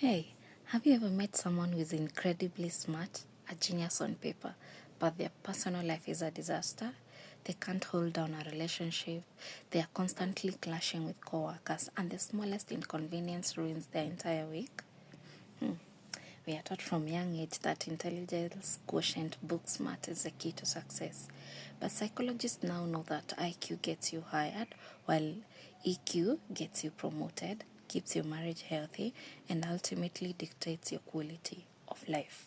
Hey, have you ever met someone who is incredibly smart, a genius on paper, but their personal life is a disaster? They can't hold down a relationship, they are constantly clashing with coworkers, and the smallest inconvenience ruins their entire week? We are taught from young age that intelligence quotient book smart is the key to success. But psychologists now know that IQ gets you hired, while EQ gets you promoted, keeps your marriage healthy, and ultimately dictates your quality of life.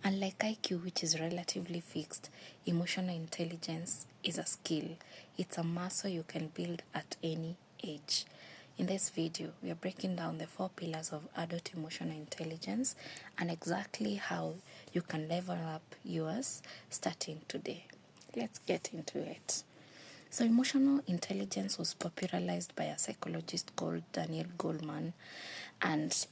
Unlike IQ, which is relatively fixed, emotional intelligence is a skill. It's a muscle you can build at any age. In this video, we are breaking down the 4 pillars of adult emotional intelligence and exactly how you can level up yours starting today. Let's get into it. So, emotional intelligence was popularized by a psychologist called Daniel Goleman, and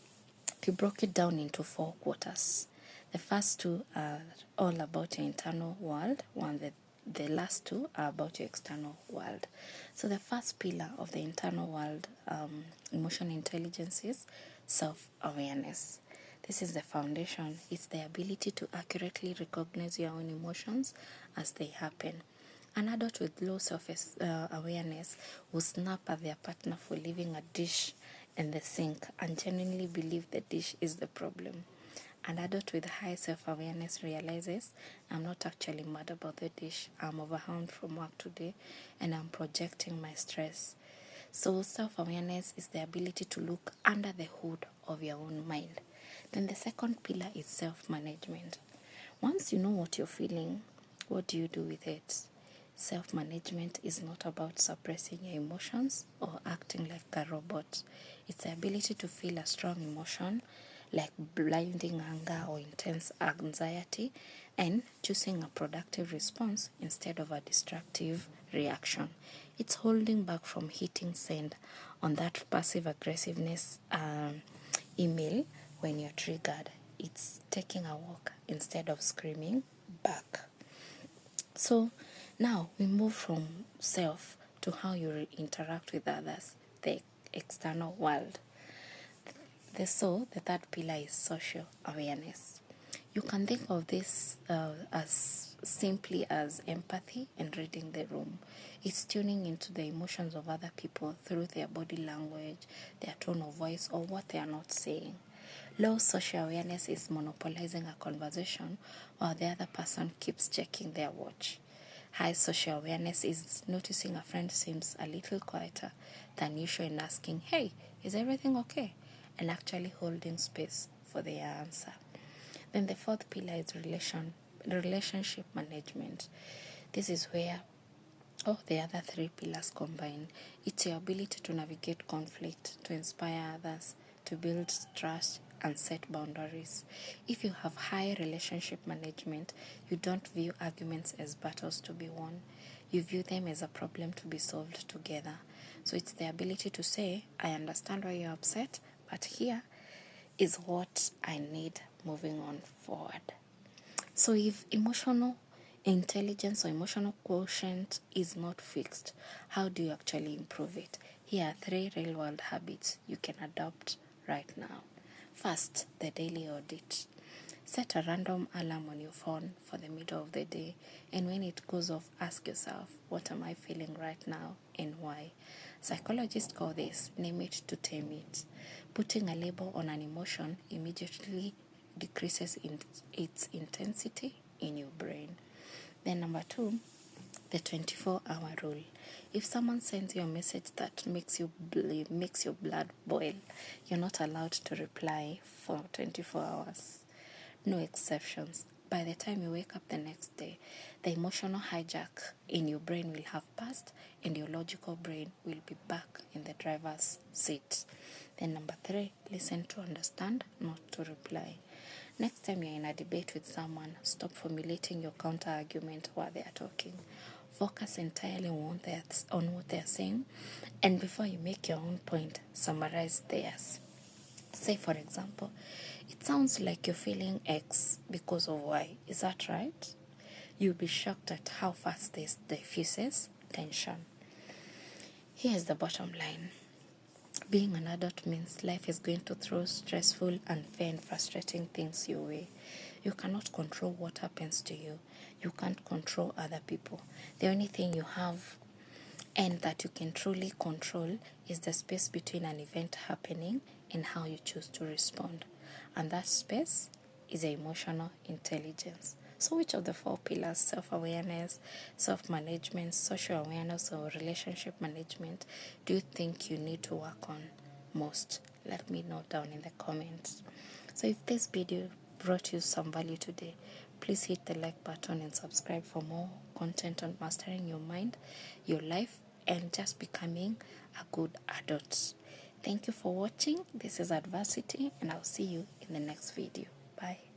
he broke it down into 4 quarters. The first 2 are all about your internal world, while the last 2 are about your external world. So the first pillar of the internal world, emotional intelligence, is self-awareness. This is the foundation. It's the ability to accurately recognize your own emotions as they happen. An adult with low self-awareness will snap at their partner for leaving a dish in the sink and genuinely believe the dish is the problem. An adult with high self-awareness realizes, I'm not actually mad about the dish, I'm overwhelmed from work today, and I'm projecting my stress. So self-awareness is the ability to look under the hood of your own mind. Then the second pillar is self-management. Once you know what you're feeling, what do you do with it? Self-management is not about suppressing your emotions or acting like a robot. It's the ability to feel a strong emotion like blinding anger or intense anxiety and choosing a productive response instead of a destructive reaction. It's holding back from hitting send on that passive aggressiveness email when you're triggered. It's taking a walk instead of screaming back. So now we move from self to how you interact with others, the external world. The third pillar is social awareness. You can think of this as simply as empathy and reading the room. It's tuning into the emotions of other people through their body language, their tone of voice, or what they are not saying. Low social awareness is monopolizing a conversation while the other person keeps checking their watch. High social awareness is noticing a friend seems a little quieter than usual and asking, hey, is everything okay? And actually holding space for their answer. Then the fourth pillar is relationship management. This is where all the other 3 pillars combine. It's your ability to navigate conflict, to inspire others, to build trust, and set boundaries. If you have high relationship management, you don't view arguments as battles to be won. You view them as a problem to be solved together. So it's the ability to say, I understand why you're upset, but here is what I need moving on forward. So if emotional intelligence or emotional quotient is not fixed, how do you actually improve it? Here are 3 real world habits you can adopt right now. First, the daily audit. Set a random alarm on your phone for the middle of the day, and when it goes off, ask yourself, what am I feeling right now and why? Psychologists call this name it to tame it. Putting a label on an emotion immediately decreases its intensity in your brain. Then number 2, the 24-hour rule. If someone sends you a message that makes your blood boil, you're not allowed to reply for 24 hours. No exceptions. By the time you wake up the next day, the emotional hijack in your brain will have passed and your logical brain will be back in the driver's seat. Then number 3, listen to understand, not to reply. Next time you're in a debate with someone, stop formulating your counter-argument while they are talking. Focus entirely on what they're saying, and before you make your own point, summarize theirs. Say, for example, it sounds like you're feeling X because of Y. Is that right? You'll be shocked at how fast this diffuses tension. Here's the bottom line. Being an adult means life is going to throw stressful, unfair, and frustrating things your way. You cannot control what happens to you. You can't control other people. The only thing you have and that you can truly control is the space between an event happening and how you choose to respond. And that space is emotional intelligence. So, which of the four pillars, self awareness, self management, social awareness, or relationship management, do you think you need to work on most? Let me know down in the comments. So, if this video brought you some value today, please hit the like button and subscribe for more content on mastering your mind, your life, and just becoming a good adult. Thank you for watching. This is Adversity, and I'll see you in the next video. Bye.